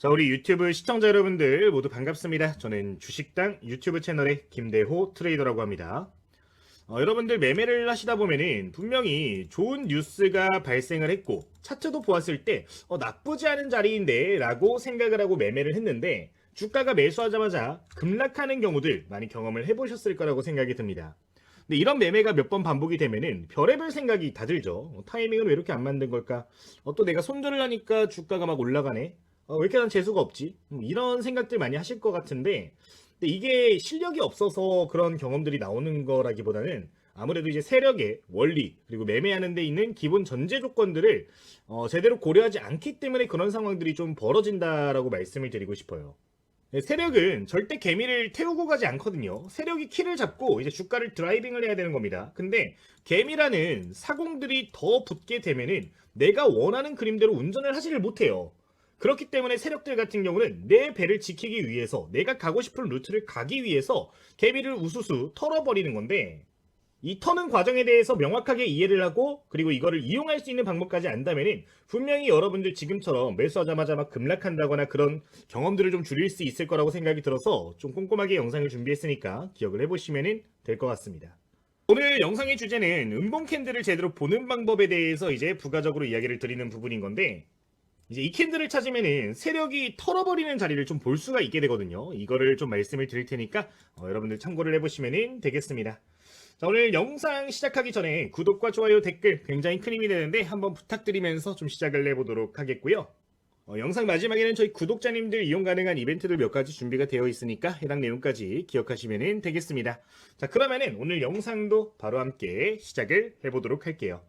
자, 우리 유튜브 시청자 여러분들 모두 반갑습니다. 저는 주식당 유튜브 채널의 김대호 트레이더라고 합니다. 여러분들 매매를 하시다 보면은 분명히 좋은 뉴스가 발생을 했고 차트도 보았을 때 나쁘지 않은 자리인데 라고 생각을 하고 매매를 했는데 주가가 매수하자마자 급락하는 경우들 많이 경험을 해보셨을 거라고 생각이 듭니다. 근데 이런 매매가 몇 번 반복이 되면은 별의별 생각이 다 들죠. 타이밍은 왜 이렇게 안 만든 걸까? 또 내가 손절을 하니까 주가가 막 올라가네. 왜 이렇게 난 재수가 없지? 이런 생각들 많이 하실 것 같은데, 근데 이게 실력이 없어서 그런 경험들이 나오는 거라기보다는 아무래도 이제 세력의 원리 그리고 매매하는 데 있는 기본 전제 조건들을 제대로 고려하지 않기 때문에 그런 상황들이 좀 벌어진다라고 말씀을 드리고 싶어요. 네, 세력은 절대 개미를 태우고 가지 않거든요. 세력이 키를 잡고 이제 주가를 드라이빙을 해야 되는 겁니다. 근데 개미라는 사공들이 더 붙게 되면은 내가 원하는 그림대로 운전을 하지를 못해요. 그렇기 때문에 세력들 같은 경우는 내 배를 지키기 위해서 내가 가고 싶은 루트를 가기 위해서 개미를 우수수 털어버리는 건데, 이 터는 과정에 대해서 명확하게 이해를 하고 그리고 이거를 이용할 수 있는 방법까지 안다면은 분명히 여러분들 지금처럼 매수하자마자 막 급락한다거나 그런 경험들을 좀 줄일 수 있을 거라고 생각이 들어서 좀 꼼꼼하게 영상을 준비했으니까 기억을 해보시면 될 것 같습니다. 오늘 영상의 주제는 음봉 캔들을 제대로 보는 방법에 대해서 이제 부가적으로 이야기를 드리는 부분인 건데, 이제 이 캔들을 찾으면은 세력이 털어버리는 자리를 좀 볼 수가 있게 되거든요. 이거를 좀 말씀을 드릴 테니까 여러분들 참고를 해보시면 되겠습니다. 자, 오늘 영상 시작하기 전에 구독과 좋아요, 댓글 굉장히 큰 힘이 되는데 한번 부탁드리면서 좀 시작을 해보도록 하겠고요. 영상 마지막에는 저희 구독자님들 이용 가능한 이벤트들 몇 가지 준비가 되어 있으니까 해당 내용까지 기억하시면 되겠습니다. 자, 그러면은 오늘 영상도 바로 함께 시작을 해보도록 할게요.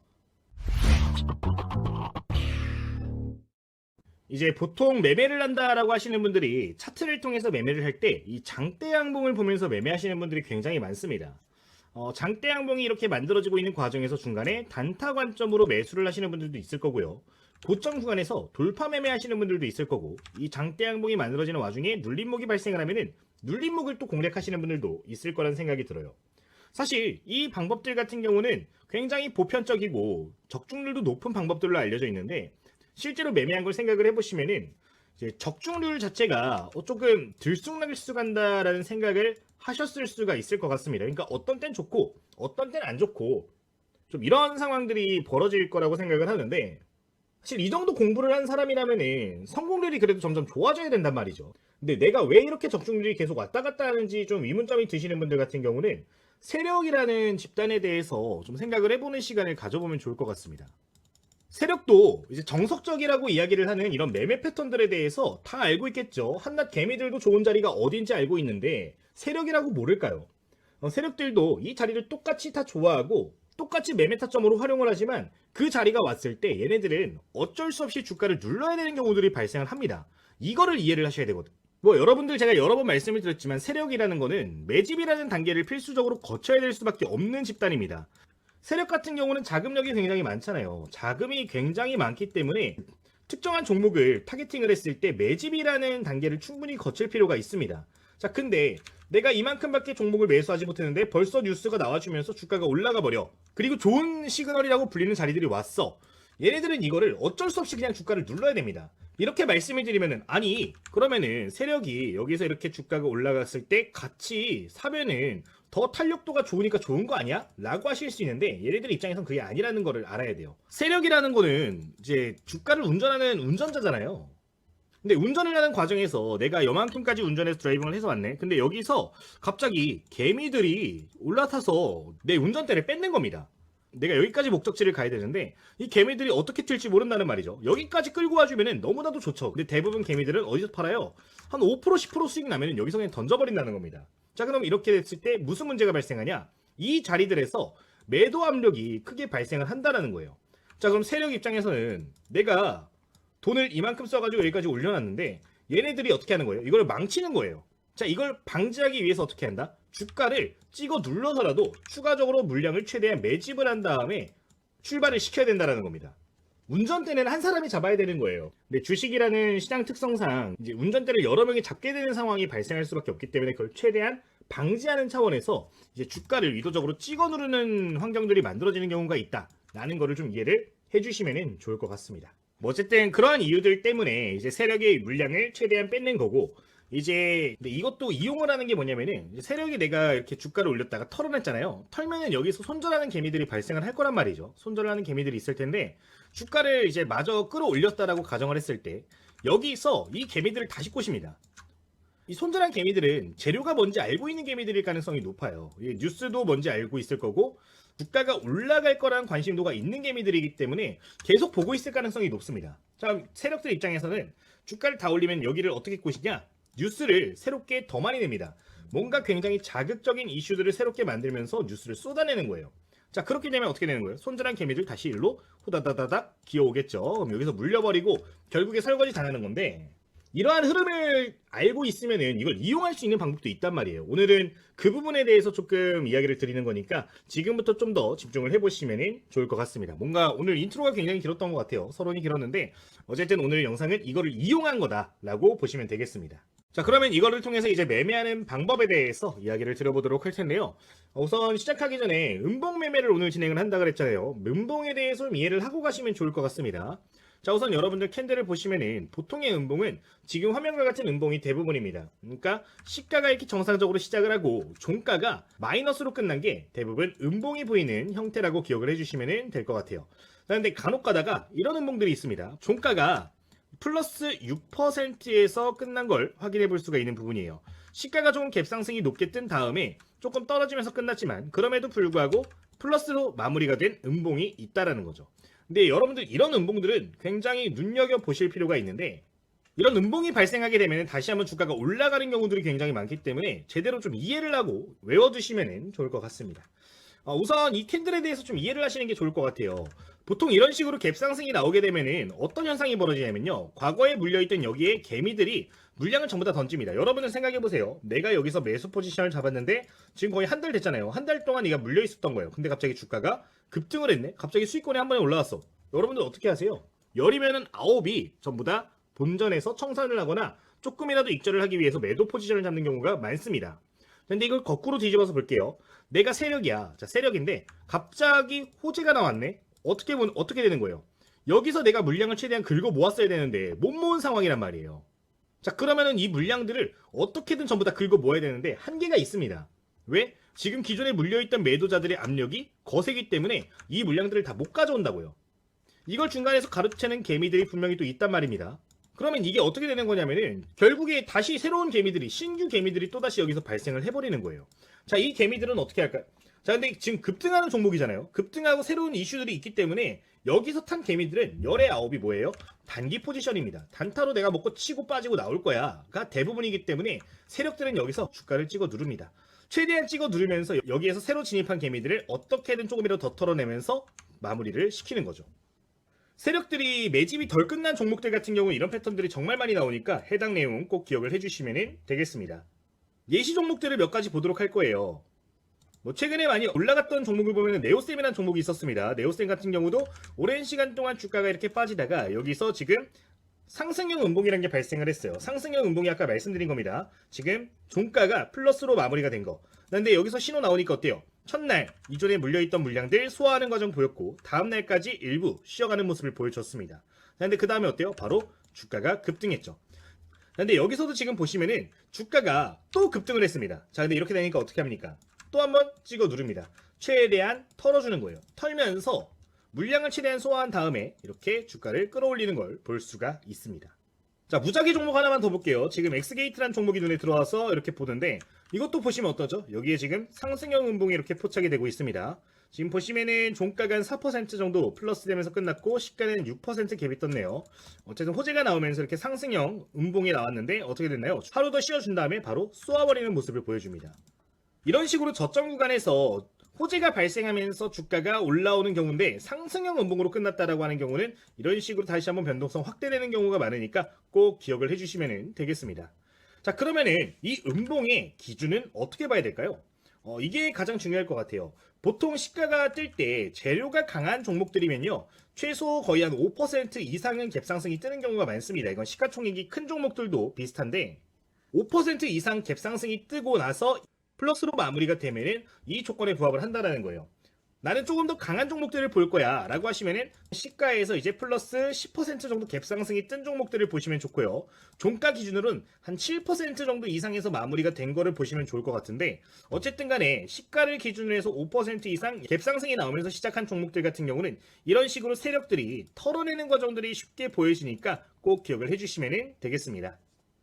이제 보통 매매를 한다라고 하시는 분들이 차트를 통해서 매매를 할 때 이 장대 양봉을 보면서 매매하시는 분들이 굉장히 많습니다. 장대 양봉이 이렇게 만들어지고 있는 과정에서 중간에 단타 관점으로 매수를 하시는 분들도 있을 거고요. 고점 구간에서 돌파 매매하시는 분들도 있을 거고, 이 장대 양봉이 만들어지는 와중에 눌림목이 발생을 하면은 눌림목을 또 공략하시는 분들도 있을 거라는 생각이 들어요. 사실 이 방법들 같은 경우는 굉장히 보편적이고 적중률도 높은 방법들로 알려져 있는데, 실제로 매매한 걸 생각을 해보시면은 이제 적중률 자체가 조금 들쑥날쑥한다라는 생각을 하셨을 수가 있을 것 같습니다. 그러니까 어떤 땐 좋고 어떤 땐 안 좋고 좀 이런 상황들이 벌어질 거라고 생각을 하는데, 사실 이 정도 공부를 한 사람이라면은 성공률이 그래도 점점 좋아져야 된단 말이죠. 근데 내가 왜 이렇게 적중률이 계속 왔다 갔다 하는지 좀 의문점이 드시는 분들 같은 경우는 세력이라는 집단에 대해서 좀 생각을 해보는 시간을 가져보면 좋을 것 같습니다. 세력도 이제 정석적이라고 이야기를 하는 이런 매매 패턴들에 대해서 다 알고 있겠죠. 한낱 개미들도 좋은 자리가 어딘지 알고 있는데 세력이라고 모를까요? 세력들도 이 자리를 똑같이 다 좋아하고 똑같이 매매 타점으로 활용을 하지만 그 자리가 왔을 때 얘네들은 어쩔 수 없이 주가를 눌러야 되는 경우들이 발생을 합니다. 이거를 이해를 하셔야 되거든요. 뭐 여러분들 제가 여러 번 말씀을 드렸지만 세력이라는 거는 매집이라는 단계를 필수적으로 거쳐야 될 수밖에 없는 집단입니다. 세력 같은 경우는 자금력이 굉장히 많잖아요. 자금이 굉장히 많기 때문에 특정한 종목을 타겟팅을 했을 때 매집이라는 단계를 충분히 거칠 필요가 있습니다. 자, 근데 내가 이만큼밖에 종목을 매수하지 못했는데 벌써 뉴스가 나와주면서 주가가 올라가 버려. 그리고 좋은 시그널이라고 불리는 자리들이 왔어. 얘네들은 이거를 어쩔 수 없이 그냥 주가를 눌러야 됩니다. 이렇게 말씀을 드리면은, 아니 그러면은 세력이 여기서 이렇게 주가가 올라갔을 때 같이 사면은 더 탄력도가 좋으니까 좋은 거 아니야? 라고 하실 수 있는데, 얘네들 입장에선 그게 아니라는 거를 알아야 돼요. 세력이라는 거는 이제 주가를 운전하는 운전자잖아요. 근데 운전을 하는 과정에서 내가 요만큼까지 운전해서 드라이빙을 해서 왔네. 근데 여기서 갑자기 개미들이 올라타서 내 운전대를 뺏는 겁니다. 내가 여기까지 목적지를 가야 되는데 이 개미들이 어떻게 튈지 모른다는 말이죠. 여기까지 끌고 와주면 너무나도 좋죠. 근데 대부분 개미들은 어디서 팔아요? 한 5% 10% 수익 나면 여기서 그냥 던져버린다는 겁니다. 자, 그럼 이렇게 됐을 때 무슨 문제가 발생하냐? 이 자리들에서 매도 압력이 크게 발생을 한다는 거예요. 자, 그럼 세력 입장에서는 내가 돈을 이만큼 써가지고 여기까지 올려놨는데 얘네들이 어떻게 하는 거예요? 이걸 망치는 거예요. 자, 이걸 방지하기 위해서 어떻게 한다? 주가를 찍어 눌러서라도 추가적으로 물량을 최대한 매집을 한 다음에 출발을 시켜야 된다는 겁니다. 운전대는 한 사람이 잡아야 되는 거예요. 근데 주식이라는 시장 특성상 이제 운전대를 여러 명이 잡게 되는 상황이 발생할 수밖에 없기 때문에 그걸 최대한 방지하는 차원에서 이제 주가를 의도적으로 찍어 누르는 환경들이 만들어지는 경우가 있다라는 거를 좀 이해를 해주시면 좋을 것 같습니다. 뭐 어쨌든 그러한 이유들 때문에 이제 세력의 물량을 최대한 뺏는 거고, 이제 근데 이것도 이용을 하는 게 뭐냐면은 이제 세력이 내가 이렇게 주가를 올렸다가 털어냈잖아요. 털면은 여기서 손절하는 개미들이 발생을 할 거란 말이죠. 손절하는 개미들이 있을 텐데 주가를 이제 마저 끌어올렸다라고 가정을 했을 때 여기서 이 개미들을 다시 꼬십니다. 이 손절한 개미들은 재료가 뭔지 알고 있는 개미들일 가능성이 높아요. 이 뉴스도 뭔지 알고 있을 거고 주가가 올라갈 거라는 관심도가 있는 개미들이기 때문에 계속 보고 있을 가능성이 높습니다. 자, 세력들 입장에서는 주가를 다 올리면 여기를 어떻게 꼬시냐? 뉴스를 새롭게 더 많이 냅니다. 뭔가 굉장히 자극적인 이슈들을 새롭게 만들면서 뉴스를 쏟아내는 거예요. 자, 그렇게 되면 어떻게 되는 거예요? 손절한 개미들 다시 일로 후다다다닥 기어오겠죠. 그럼 여기서 물려버리고 결국에 설거지 당하는 건데, 이러한 흐름을 알고 있으면은 이걸 이용할 수 있는 방법도 있단 말이에요. 오늘은 그 부분에 대해서 조금 이야기를 드리는 거니까 지금부터 좀 더 집중을 해보시면 좋을 것 같습니다. 뭔가 오늘 인트로가 굉장히 길었던 것 같아요. 서론이 길었는데 어쨌든 오늘 영상은 이거를 이용한 거다라고 보시면 되겠습니다. 자, 그러면 이거를 통해서 이제 매매하는 방법에 대해서 이야기를 드려보도록 할 텐데요. 우선 시작하기 전에 음봉 매매를 오늘 진행을 한다 그랬잖아요. 음봉에 대해서 좀 이해를 하고 가시면 좋을 것 같습니다. 자, 우선 여러분들 캔들을 보시면은 보통의 음봉은 지금 화면과 같은 음봉이 대부분입니다. 그러니까 시가가 이렇게 정상적으로 시작을 하고 종가가 마이너스로 끝난 게 대부분 음봉이 보이는 형태라고 기억을 해주시면 될 것 같아요. 그런데 간혹 가다가 이런 음봉들이 있습니다. 종가가 플러스 6%에서 끝난 걸 확인해 볼 수가 있는 부분이에요. 시가가 조금 갭상승이 높게 뜬 다음에 조금 떨어지면서 끝났지만 그럼에도 불구하고 플러스로 마무리가 된 음봉이 있다라는 거죠. 근데 여러분들 이런 음봉들은 굉장히 눈여겨보실 필요가 있는데, 이런 음봉이 발생하게 되면 다시 한번 주가가 올라가는 경우들이 굉장히 많기 때문에 제대로 좀 이해를 하고 외워두시면 좋을 것 같습니다. 우선 이 캔들에 대해서 좀 이해를 하시는 게 좋을 것 같아요. 보통 이런 식으로 갭상승이 나오게 되면은 어떤 현상이 벌어지냐면요, 과거에 물려있던 여기에 개미들이 물량을 전부 다 던집니다. 여러분은 생각해보세요. 내가 여기서 매수 포지션을 잡았는데 지금 거의 한 달 됐잖아요. 한 달 동안 네가 물려있었던 거예요. 근데 갑자기 주가가 급등을 했네. 갑자기 수익권이 한 번에 올라왔어. 여러분들 어떻게 하세요? 열이면은 9이 전부 다 본전에서 청산을 하거나 조금이라도 익절을 하기 위해서 매도 포지션을 잡는 경우가 많습니다. 근데 이걸 거꾸로 뒤집어서 볼게요. 내가 세력이야. 자, 세력인데 갑자기 호재가 나왔네. 어떻게 되는 거예요? 여기서 내가 물량을 최대한 긁어 모았어야 되는데 못 모은 상황이란 말이에요. 자, 그러면은 이 물량들을 어떻게든 전부 다 긁어 모아야 되는데 한계가 있습니다. 왜? 지금 기존에 물려있던 매도자들의 압력이 거세기 때문에 이 물량들을 다 못 가져온다고요. 이걸 중간에서 가로채는 개미들이 분명히 또 있단 말입니다. 그러면 이게 어떻게 되는 거냐면은 결국에 다시 새로운 개미들이, 신규 개미들이 또다시 여기서 발생을 해버리는 거예요. 자, 이 개미들은 어떻게 할까요? 자, 근데 지금 급등하는 종목이잖아요. 급등하고 새로운 이슈들이 있기 때문에 여기서 탄 개미들은 열의 9이 뭐예요? 단기 포지션입니다. 단타로 내가 먹고 치고 빠지고 나올 거야가 대부분이기 때문에 세력들은 여기서 주가를 찍어 누릅니다. 최대한 찍어 누르면서 여기에서 새로 진입한 개미들을 어떻게든 조금이라도 더 털어내면서 마무리를 시키는 거죠. 세력들이 매집이 덜 끝난 종목들 같은 경우 이런 패턴들이 정말 많이 나오니까 해당 내용 꼭 기억을 해주시면 되겠습니다. 예시 종목들을 몇 가지 보도록 할 거예요. 뭐 최근에 많이 올라갔던 종목을 보면 네오셈이라는 종목이 있었습니다. 네오셈 같은 경우도 오랜 시간 동안 주가가 이렇게 빠지다가 여기서 지금 상승형 음봉이라는 게 발생을 했어요. 상승형 음봉이 아까 말씀드린 겁니다. 지금 종가가 플러스로 마무리가 된 거. 근데 여기서 신호 나오니까 어때요? 첫날 이전에 물려있던 물량들 소화하는 과정 보였고 다음날까지 일부 쉬어가는 모습을 보여줬습니다. 근데 그 다음에 어때요? 바로 주가가 급등했죠. 근데 여기서도 지금 보시면은 주가가 또 급등을 했습니다. 자, 근데 이렇게 되니까 어떻게 합니까? 또 한번 찍어 누릅니다. 최대한 털어주는 거예요. 털면서 물량을 최대한 소화한 다음에 이렇게 주가를 끌어올리는 걸 볼 수가 있습니다. 자, 무작위 종목 하나만 더 볼게요. 지금 엑스게이트라는 종목이 눈에 들어와서 이렇게 보는데 이것도 보시면 어떠죠? 여기에 지금 상승형 음봉이 이렇게 포착이 되고 있습니다. 지금 보시면은 종가가 한 4% 정도 플러스 되면서 끝났고 시가는 6% 갭이 떴네요. 어쨌든 호재가 나오면서 이렇게 상승형 음봉이 나왔는데 어떻게 됐나요? 하루 더 씌워준 다음에 바로 쏘아버리는 모습을 보여줍니다. 이런 식으로 저점 구간에서 호재가 발생하면서 주가가 올라오는 경우인데 상승형 음봉으로 끝났다라고 하는 경우는 이런 식으로 다시 한번 변동성 확대되는 경우가 많으니까 꼭 기억을 해주시면 되겠습니다. 자, 그러면은 이 음봉의 기준은 어떻게 봐야 될까요? 이게 가장 중요할 것 같아요. 보통 시가가 뜰 때 재료가 강한 종목들이면요, 최소 거의 한 5% 이상은 갭상승이 뜨는 경우가 많습니다. 이건 시가총액이 큰 종목들도 비슷한데 5% 이상 갭상승이 뜨고 나서 플러스로 마무리가 되면은 이 조건에 부합을 한다는 거예요. 나는 조금 더 강한 종목들을 볼 거야 라고 하시면은 시가에서 이제 플러스 10% 정도 갭 상승이 뜬 종목들을 보시면 좋고요. 종가 기준으로는 한 7% 정도 이상에서 마무리가 된 거를 보시면 좋을 것 같은데, 어쨌든 간에 시가를 기준으로 해서 5% 이상 갭 상승이 나오면서 시작한 종목들 같은 경우는 이런 식으로 세력들이 털어내는 과정들이 쉽게 보여지니까 꼭 기억을 해주시면 되겠습니다.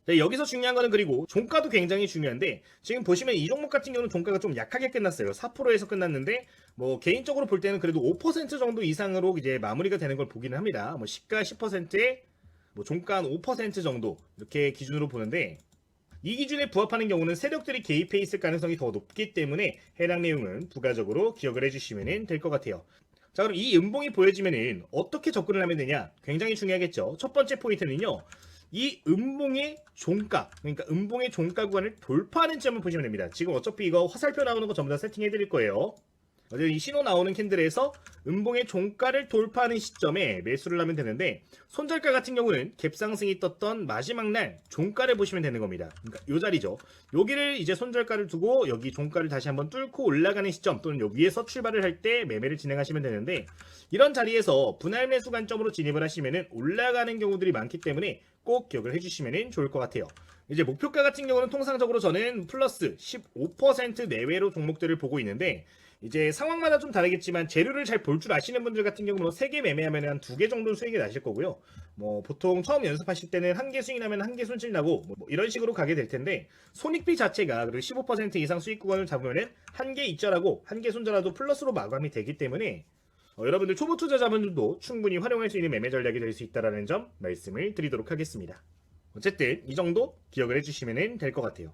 네, 여기서 중요한 거는 그리고 종가도 굉장히 중요한데, 지금 보시면 이 종목 같은 경우는 종가가 좀 약하게 끝났어요. 4%에서 끝났는데 뭐 개인적으로 볼 때는 그래도 5% 정도 이상으로 이제 마무리가 되는 걸 보기는 합니다. 뭐 시가 10%에 뭐 종가 한 5% 정도 이렇게 기준으로 보는데, 이 기준에 부합하는 경우는 세력들이 개입해 있을 가능성이 더 높기 때문에 해당 내용은 부가적으로 기억을 해주시면 될 것 같아요. 자, 그럼 이 음봉이 보여지면은 어떻게 접근을 하면 되냐? 굉장히 중요하겠죠. 첫 번째 포인트는요, 이 음봉의 종가, 그러니까 음봉의 종가 구간을 돌파하는 점을 보시면 됩니다. 지금 어차피 이거 화살표 나오는 거 전부 다 세팅해 드릴 거예요. 이 신호 나오는 캔들에서 음봉의 종가를 돌파하는 시점에 매수를 하면 되는데, 손절가 같은 경우는 갭상승이 떴던 마지막 날 종가를 보시면 되는 겁니다. 그러니까 요 자리죠. 여기를 이제 손절가를 두고 여기 종가를 다시 한번 뚫고 올라가는 시점, 또는 요 위에서 출발을 할 때 매매를 진행하시면 되는데, 이런 자리에서 분할 매수 관점으로 진입을 하시면은 올라가는 경우들이 많기 때문에 꼭 기억을 해주시면 좋을 것 같아요. 이제 목표가 같은 경우는 통상적으로 저는 플러스 15% 내외로 종목들을 보고 있는데, 이제 상황마다 좀 다르겠지만 재료를 잘 볼 줄 아시는 분들 같은 경우는 3개 매매하면 한 2개 정도는 수익이 나실 거고요. 뭐 보통 처음 연습하실 때는 1개 수익 나면 1개 손실 나고 뭐 이런 식으로 가게 될 텐데, 손익비 자체가 그리고 15% 이상 수익 구간을 잡으면은 1개 입절하고 1개 손절하도 플러스로 마감이 되기 때문에 여러분들 초보 투자자분들도 충분히 활용할 수 있는 매매 전략이 될 수 있다는 점 말씀을 드리도록 하겠습니다. 어쨌든 이 정도 기억을 해주시면 될 것 같아요.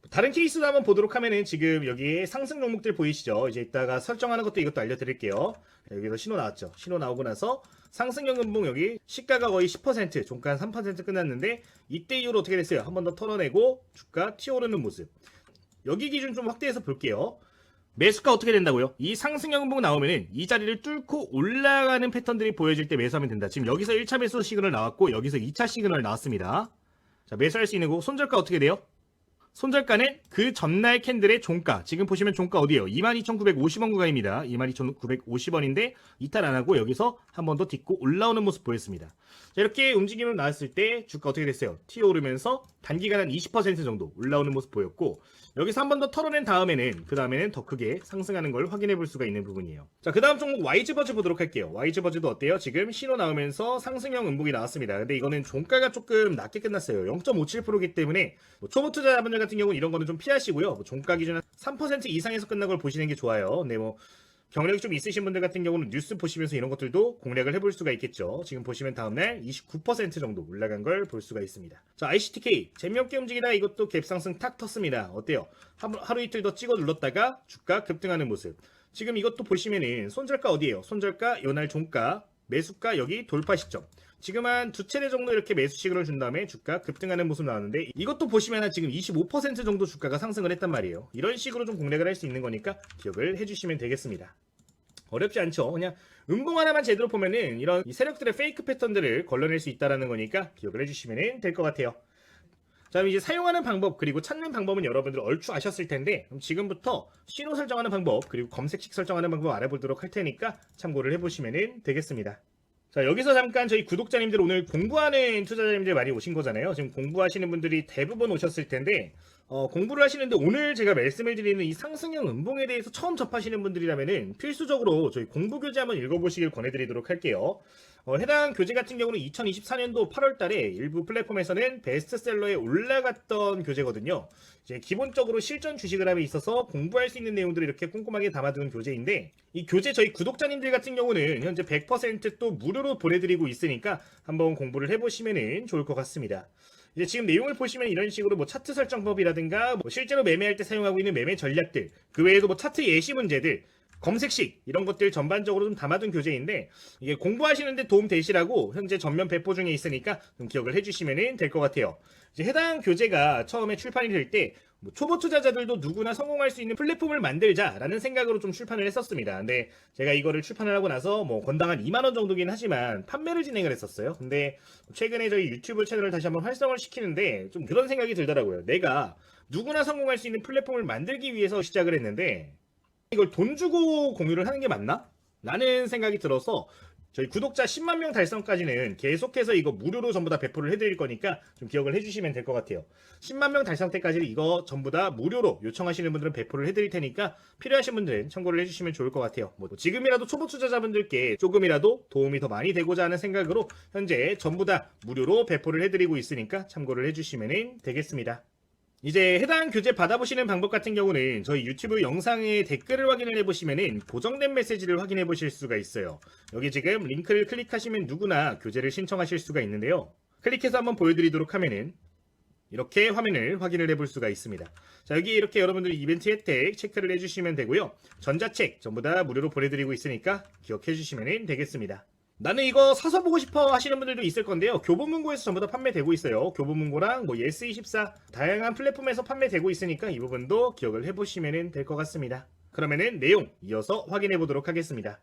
다른 케이스도 한번 보도록 하면은, 지금 여기에 상승 종목들 보이시죠? 이제 이따가 설정하는 것도 이것도 알려드릴게요. 여기서 신호 나왔죠? 신호 나오고 나서 상승형 음봉, 여기 시가가 거의 10%, 종가 한 3% 끝났는데, 이때 이후로 어떻게 됐어요? 한 번 더 털어내고 주가 튀어오르는 모습. 여기 기준 좀 확대해서 볼게요. 매수가 어떻게 된다고요? 이 상승형 음봉 나오면은 이 자리를 뚫고 올라가는 패턴들이 보여질 때 매수하면 된다. 지금 여기서 1차 매수 시그널 나왔고 여기서 2차 시그널 나왔습니다. 자, 매수할 수 있는 거. 손절가 어떻게 돼요? 손절가는 그 전날 캔들의 종가, 지금 보시면 종가 어디예요? 22,950원 구간입니다. 22,950원인데 이탈 안하고 여기서 한 번 더 딛고 올라오는 모습 보였습니다. 자, 이렇게 움직임을 나왔을 때 주가 어떻게 됐어요? 튀어오르면서 단기간 한 20% 정도 올라오는 모습 보였고, 여기서 한 번 더 털어낸 다음에는 더 크게 상승하는 걸 확인해 볼 수가 있는 부분이에요. 자, 그 다음 종목 YG버즈 보도록 할게요. YG버즈도 어때요? 지금 신호 나오면서 상승형 음봉이 나왔습니다. 근데 이거는 종가가 조금 낮게 끝났어요. 0.57%이기 때문에 초보 투자자분들 같은 경우는 이런 거는 좀 피하시고요. 종가 기준 3% 이상에서 끝난 걸 보시는 게 좋아요. 근데 경력이 좀 있으신 분들 같은 경우는 뉴스 보시면서 이런 것들도 공략을 해볼 수가 있겠죠. 지금 보시면 다음날 29% 정도 올라간 걸 볼 수가 있습니다. 자, ICTK 재미없게 움직이다 이것도 갭상승 탁 텄습니다. 어때요? 하루 이틀 더 찍어 눌렀다가 주가 급등하는 모습. 지금 이것도 보시면은 손절가 어디예요? 손절가 요날 종가, 매수가 여기 돌파 시점. 지금 한 2차례 정도 이렇게 매수 시그널을 준 다음에 주가 급등하는 모습 나왔는데, 이것도 보시면 지금 25% 정도 주가가 상승을 했단 말이에요. 이런 식으로 좀 공략을 할 수 있는 거니까 기억을 해주시면 되겠습니다. 어렵지 않죠. 그냥 음봉 하나만 제대로 보면은 이런 세력들의 페이크 패턴들을 걸러낼 수 있다는 거니까 기억을 해주시면 될 것 같아요. 자, 그럼 이제 사용하는 방법 그리고 찾는 방법은 여러분들 얼추 아셨을 텐데, 그럼 지금부터 신호 설정하는 방법 그리고 검색식 설정하는 방법 알아보도록 할 테니까 참고를 해보시면 되겠습니다. 자, 여기서 잠깐 저희 구독자님들, 오늘 공부하는 투자자님들 많이 오신 거잖아요. 지금 공부하시는 분들이 대부분 오셨을 텐데, 공부를 하시는데 오늘 제가 말씀을 드리는 이 상승형 음봉에 대해서 처음 접하시는 분들이라면은 필수적으로 저희 공부 교재 한번 읽어보시길 권해드리도록 할게요. 해당 교재 같은 경우는 2024년도 8월 달에 일부 플랫폼에서는 베스트셀러에 올라갔던 교재거든요. 이제 기본적으로 실전 주식을 함에 있어서 공부할 수 있는 내용들을 이렇게 꼼꼼하게 담아두는 교재인데, 이 교재 저희 구독자님들 같은 경우는 현재 100% 또 무료로 보내드리고 있으니까 한번 공부를 해보시면 좋을 것 같습니다. 이제 지금 내용을 보시면 이런 식으로 뭐 차트 설정법이라든가 실제로 매매할 때 사용하고 있는 매매 전략들, 그 외에도 뭐 차트 예시 문제들, 검색식 이런 것들 전반적으로 좀 담아둔 교재인데, 이게 공부하시는데 도움 되시라고 현재 전면 배포 중에 있으니까 좀 기억을 해주시면 될 것 같아요. 이제 해당 교재가 처음에 출판이 될 때 초보 투자자들도 누구나 성공할 수 있는 플랫폼을 만들자라는 생각으로 좀 출판을 했었습니다. 근데 제가 이거를 출판을 하고 나서 건당 한 2만 원 정도긴 하지만 판매를 진행을 했었어요. 근데 최근에 저희 유튜브 채널을 다시 한번 활성화를 시키는데 좀 그런 생각이 들더라고요. 내가 누구나 성공할 수 있는 플랫폼을 만들기 위해서 시작을 했는데, 이걸 돈 주고 공유를 하는 게 맞나? 라는 생각이 들어서 저희 구독자 10만 명 달성까지는 계속해서 이거 무료로 전부 다 배포를 해드릴 거니까 좀 기억을 해주시면 될 것 같아요. 10만 명 달성 때까지 이거 전부 다 무료로 요청하시는 분들은 배포를 해드릴 테니까 필요하신 분들은 참고를 해주시면 좋을 것 같아요. 뭐 지금이라도 초보 투자자분들께 조금이라도 도움이 더 많이 되고자 하는 생각으로 현재 전부 다 무료로 배포를 해드리고 있으니까 참고를 해주시면 되겠습니다. 이제 해당 교재 받아보시는 방법 같은 경우는 저희 유튜브 영상의 댓글을 확인을 해보시면은 고정된 메시지를 확인해 보실 수가 있어요. 여기 지금 링크를 클릭하시면 누구나 교재를 신청하실 수가 있는데요. 클릭해서 한번 보여드리도록 하면은 이렇게 화면을 확인을 해볼 수가 있습니다. 자, 여기 이렇게 여러분들 이벤트 혜택 체크를 해주시면 되고요. 전자책 전부 다 무료로 보내드리고 있으니까 기억해 주시면 되겠습니다. 나는 이거 사서 보고 싶어 하시는 분들도 있을 건데요. 교보문고에서 전부 다 판매되고 있어요. 교보문고랑 뭐 예스24 다양한 플랫폼에서 판매되고 있으니까 이 부분도 기억을 해보시면 될 것 같습니다. 그러면은 내용 이어서 확인해 보도록 하겠습니다.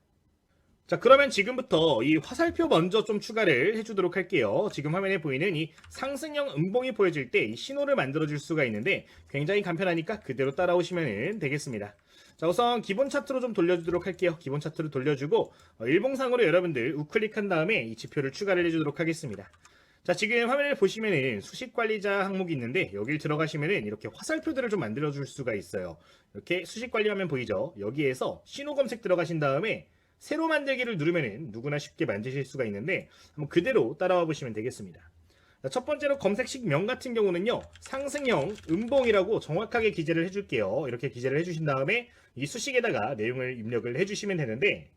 자, 그러면 지금부터 이 화살표 먼저 좀 추가를 해주도록 할게요. 지금 화면에 보이는 이 상승형 음봉이 보여질 때 이 신호를 만들어줄 수가 있는데 굉장히 간편하니까 그대로 따라오시면 되겠습니다. 자, 우선 기본 차트로 좀 돌려주도록 할게요. 기본 차트로 돌려주고 일봉상으로 여러분들 우클릭한 다음에 이 지표를 추가를 해주도록 하겠습니다. 자, 지금 화면을 보시면은 수식관리자 항목이 있는데 여길 들어가시면은 이렇게 화살표들을 좀 만들어줄 수가 있어요. 이렇게 수식관리 화면 보이죠? 여기에서 신호 검색 들어가신 다음에 새로 만들기를 누르면은 누구나 쉽게 만드실 수가 있는데 한번 그대로 따라와 보시면 되겠습니다. 자, 첫 번째로 검색식명 같은 경우는요, 상승형 음봉이라고 정확하게 기재를 해줄게요. 이렇게 기재를 해주신 다음에 이 수식에다가 내용을 입력을 해주시면 되는데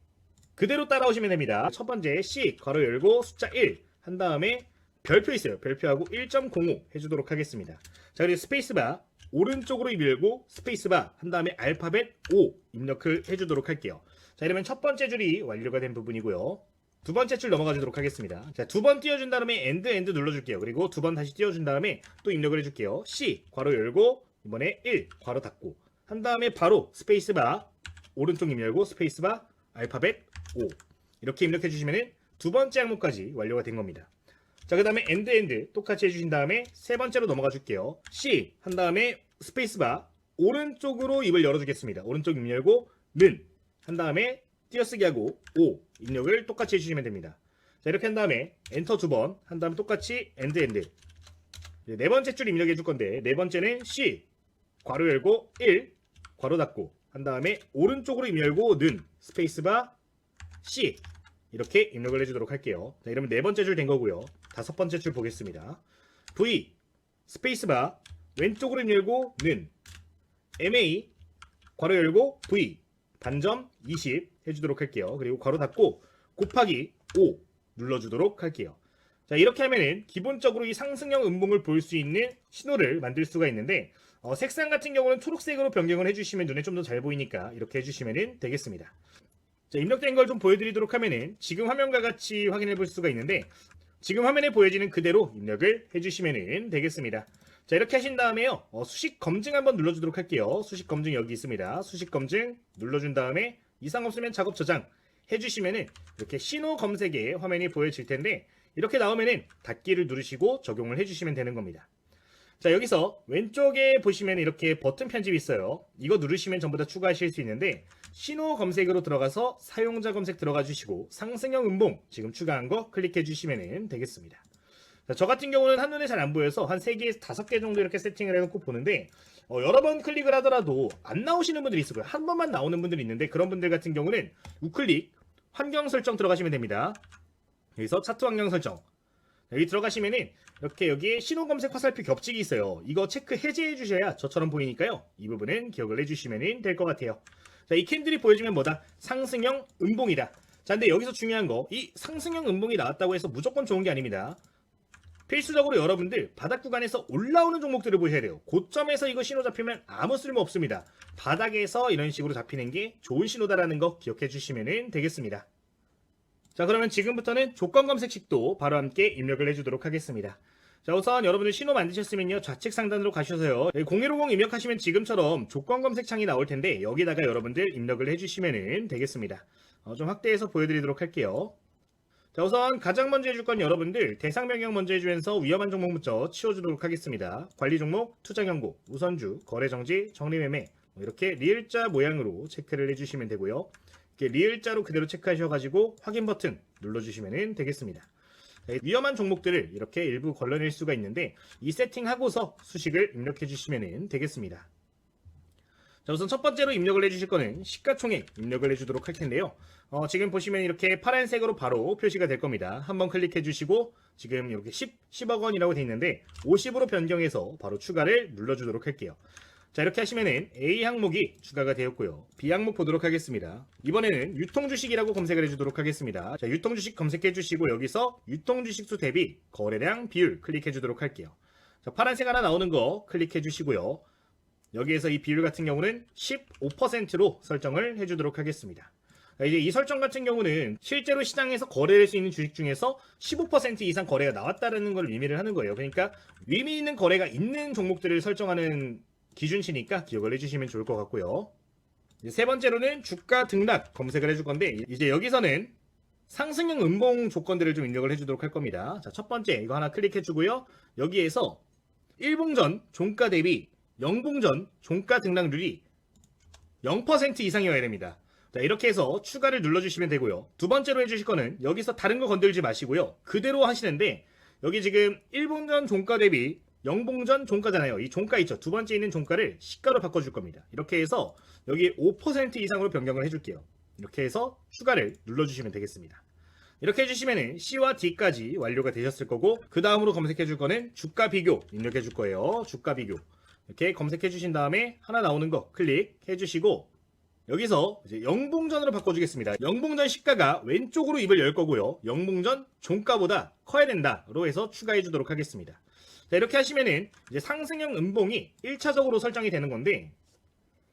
그대로 따라오시면 됩니다. 첫 번째 C 괄호 열고 숫자 1 한 다음에 별표 있어요. 별표하고 1.05 해주도록 하겠습니다. 자, 그리고 스페이스바 오른쪽으로 밀고 스페이스바 한 다음에 알파벳 5 입력을 해주도록 할게요. 자, 이러면 첫 번째 줄이 완료가 된 부분이고요. 두 번째 줄 넘어가 주도록 하겠습니다. 자, 두 번 띄워준 다음에 엔드 눌러줄게요. 그리고 두 번 다시 띄워준 다음에 또 입력을 해줄게요. C 괄호 열고 이번에 1 괄호 닫고 한 다음에 바로 스페이스바 오른쪽 입 열고 스페이스바 알파벳 5 이렇게 입력해 주시면 두 번째 항목까지 완료가 된 겁니다. 자, 그 다음에 엔드 똑같이 해주신 다음에 세 번째로 넘어가 줄게요. C 한 다음에 스페이스바 오른쪽으로 입을 열어주겠습니다. 오른쪽 입 열고 는 한 다음에 띄어쓰기 하고 5 입력을 똑같이 해주시면 됩니다. 자, 이렇게 한 다음에 엔터 두 번 한 다음에 똑같이 엔드 네 번째 줄 입력해 줄 건데 네 번째는 C 괄호 열고 1 괄호 닫고 한 다음에 오른쪽으로 입 열고 는 스페이스바 C 이렇게 입력을 해주도록 할게요. 자, 이러면 네 번째 줄 된 거고요. 다섯 번째 줄 보겠습니다. V 스페이스바 왼쪽으로 입 열고 는 MA 괄호 열고 V 반점 20 해주도록 할게요. 그리고 괄호 닫고 곱하기 5 눌러주도록 할게요. 자, 이렇게 하면은 기본적으로 이 상승형 음봉을 볼 수 있는 신호를 만들 수가 있는데 색상 같은 경우는 초록색으로 변경을 해주시면 눈에 좀 더 잘 보이니까 이렇게 해주시면 되겠습니다. 자, 입력된 걸 좀 보여드리도록 하면은 지금 화면과 같이 확인해 볼 수가 있는데 지금 화면에 보여지는 그대로 입력을 해주시면 되겠습니다. 자, 이렇게 하신 다음에요. 수식 검증 한번 눌러주도록 할게요. 수식 검증 여기 있습니다. 수식 검증 눌러준 다음에 이상 없으면 작업 저장 해주시면은 이렇게 신호 검색에 화면이 보여질 텐데 이렇게 나오면은 닫기를 누르시고 적용을 해주시면 되는 겁니다. 자, 여기서 왼쪽에 보시면 이렇게 버튼 편집이 있어요. 이거 누르시면 전부 다 추가하실 수 있는데 신호 검색으로 들어가서 사용자 검색 들어가 주시고 상승형 음봉 지금 추가한 거 클릭해 주시면 되겠습니다. 자, 저 같은 경우는 한눈에 잘 안 보여서 한 3개에서 5개 정도 이렇게 세팅을 해놓고 보는데 여러 번 클릭을 하더라도 안 나오시는 분들이 있을 거예요. 한 번만 나오는 분들이 있는데 그런 분들 같은 경우는 우클릭 환경 설정 들어가시면 됩니다. 여기서 차트 환경 설정 여기 들어가시면은 이렇게 여기에 신호 검색 화살표 겹치기 있어요. 이거 체크 해제해 주셔야 저처럼 보이니까요. 이 부분은 기억을 해주시면 될 것 같아요. 자, 이 캔들이 보여주면 뭐다? 상승형 음봉이다. 자, 근데 여기서 중요한 거 이 상승형 음봉이 나왔다고 해서 무조건 좋은 게 아닙니다. 필수적으로 여러분들 바닥 구간에서 올라오는 종목들을 보셔야 돼요. 고점에서 이거 신호 잡히면 아무 쓸모 없습니다. 바닥에서 이런 식으로 잡히는 게 좋은 신호다라는 거 기억해 주시면 되겠습니다. 자, 그러면 지금부터는 조건 검색식도 바로 함께 입력을 해주도록 하겠습니다. 자, 우선 여러분들 신호 만드셨으면요 좌측 상단으로 가셔서요 0150 입력하시면 지금처럼 조건 검색 창이 나올 텐데 여기다가 여러분들 입력을 해주시면 되겠습니다. 좀 확대해서 보여드리도록 할게요. 자, 우선 가장 먼저 해줄 건 여러분들 대상 변경 먼저 해주면서 위험한 종목 먼저 치워주도록 하겠습니다. 관리 종목, 투자 경고, 우선주, 거래 정지, 정리 매매, 이렇게 리을자 모양으로 체크를 해주시면 되고요. 이렇게 리을자로 그대로 체크하셔가지고 확인 버튼 눌러주시면 되겠습니다. 위험한 종목들을 이렇게 일부 걸러낼 수가 있는데 이 세팅하고서 수식을 입력해 주시면 되겠습니다. 자, 우선 첫 번째로 입력을 해주실 거는 시가총액 입력을 해주도록 할 텐데요. 지금 보시면 이렇게 파란색으로 바로 표시가 될 겁니다. 한번 클릭해 주시고 지금 이렇게 10억 원이라고 되어 있는데 50으로 변경해서 바로 추가를 눌러주도록 할게요. 자, 이렇게 하시면은 A 항목이 추가가 되었고요. B 항목 보도록 하겠습니다. 이번에는 유통주식이라고 검색을 해주도록 하겠습니다. 자, 유통주식 검색해 주시고 여기서 유통주식 수 대비 거래량 비율 클릭해 주도록 할게요. 자, 파란색 하나 나오는 거 클릭해 주시고요. 여기에서 이 비율 같은 경우는 15%로 설정을 해주도록 하겠습니다. 이제 이 설정 같은 경우는 실제로 시장에서 거래될 수 있는 주식 중에서 15% 이상 거래가 나왔다는 걸 의미를 하는 거예요. 그러니까 의미 있는 거래가 있는 종목들을 설정하는 기준치니까 기억을 해주시면 좋을 것 같고요. 세 번째로는 주가 등락 검색을 해줄 건데 이제 여기서는 상승형 음봉 조건들을 좀 입력을 해주도록 할 겁니다. 자, 첫 번째 이거 하나 클릭해 주고요. 여기에서 1봉전 종가 대비 0봉전 종가 등락률이 0% 이상이어야 됩니다. 자, 이렇게 해서 추가를 눌러주시면 되고요. 두 번째로 해주실 거는 여기서 다른 거 건들지 마시고요. 그대로 하시는데 여기 지금 1봉전 종가 대비 0봉전 종가잖아요. 이 종가 있죠. 두 번째 있는 종가를 시가로 바꿔줄 겁니다. 이렇게 해서 여기 5% 이상으로 변경을 해줄게요. 이렇게 해서 추가를 눌러주시면 되겠습니다. 이렇게 해주시면 C와 D까지 완료가 되셨을 거고 그 다음으로 검색해줄 거는 주가 비교 입력해줄 거예요. 주가 비교 이렇게 검색해주신 다음에 하나 나오는 거 클릭해주시고 여기서 이제 0봉전으로 바꿔주겠습니다. 0봉전 시가가 왼쪽으로 입을 열 거고요. 0봉전 종가보다 커야 된다로 해서 추가해 주도록 하겠습니다. 자, 이렇게 하시면은 이제 상승형 음봉이 1차적으로 설정이 되는 건데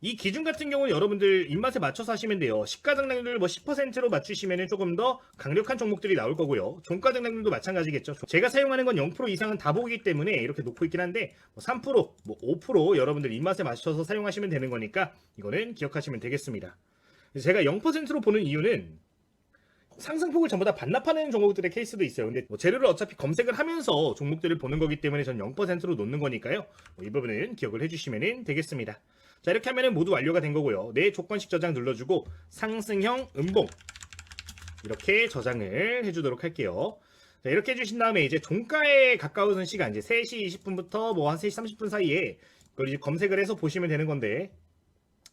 이 기준 같은 경우는 여러분들 입맛에 맞춰서 하시면 돼요. 시가 등락률을 뭐 10%로 맞추시면 조금 더 강력한 종목들이 나올 거고요. 종가 등락률도 마찬가지겠죠. 제가 사용하는 건 0% 이상은 다 보기 때문에 이렇게 놓고 있긴 한데 뭐 3%, 뭐 5% 여러분들 입맛에 맞춰서 사용하시면 되는 거니까 이거는 기억하시면 되겠습니다. 제가 0%로 보는 이유는 상승폭을 전부 다 반납하는 종목들의 케이스도 있어요. 근데 뭐 재료를 어차피 검색을 하면서 종목들을 보는 거기 때문에 전 0%로 놓는 거니까요. 이 부분은 기억을 해주시면 되겠습니다. 자, 이렇게 하면 모두 완료가 된 거고요. 내 조건식 저장 눌러주고 상승형 음봉 이렇게 저장을 해주도록 할게요. 자, 이렇게 해주신 다음에 이제 종가에 가까운 시간 이제 3시 20분부터 뭐 한 3시 30분 사이에 그걸 이제 검색을 해서 보시면 되는 건데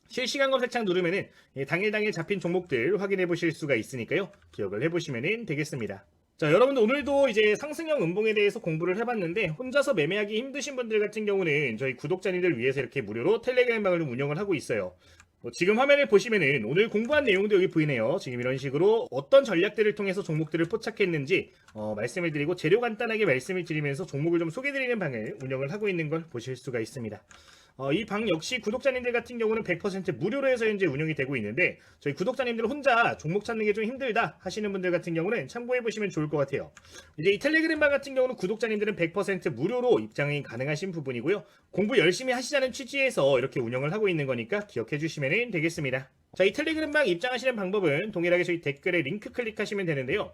실시간 검색창 누르면은 당일 잡힌 종목들 확인해 보실 수가 있으니까요. 기억을 해보시면 되겠습니다. 자, 여러분들 오늘도 이제 상승형 음봉에 대해서 공부를 해봤는데 혼자서 매매하기 힘드신 분들 같은 경우는 저희 구독자님들 위해서 이렇게 무료로 텔레그램 방을 운영을 하고 있어요. 지금 화면을 보시면은 오늘 공부한 내용도 여기 보이네요. 지금 이런 식으로 어떤 전략들을 통해서 종목들을 포착했는지 말씀을 드리고 재료 간단하게 말씀을 드리면서 종목을 좀 소개드리는 방을 운영을 하고 있는 걸 보실 수가 있습니다. 이 방 역시 구독자님들 같은 경우는 100% 무료로 해서 현재 운영이 되고 있는데 저희 구독자님들 혼자 종목 찾는 게 좀 힘들다 하시는 분들 같은 경우는 참고해 보시면 좋을 것 같아요. 이제 이 텔레그램 방 같은 경우는 구독자님들은 100% 무료로 입장이 가능하신 부분이고요. 공부 열심히 하시자는 취지에서 이렇게 운영을 하고 있는 거니까 기억해 주시면 되겠습니다. 자, 이 텔레그램 방 입장하시는 방법은 동일하게 저희 댓글에 링크 클릭하시면 되는데요.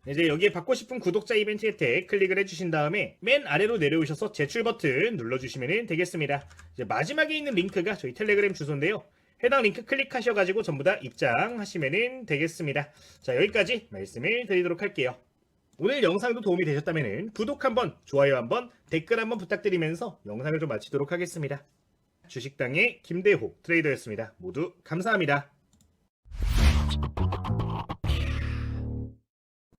이제 여기에 받고 싶은 구독자 이벤트 혜택 클릭을 해주신 다음에 맨 아래로 내려오셔서 제출 버튼 눌러주시면 되겠습니다. 이제 마지막에 있는 링크가 저희 텔레그램 주소인데요. 해당 링크 클릭하셔가지고 전부 다 입장하시면 되겠습니다. 자, 여기까지 말씀을 드리도록 할게요. 오늘 영상도 도움이 되셨다면 구독 한번, 좋아요 한번, 댓글 한번 부탁드리면서 영상을 좀 마치도록 하겠습니다. 주식당의 김대호 트레이더였습니다. 모두 감사합니다.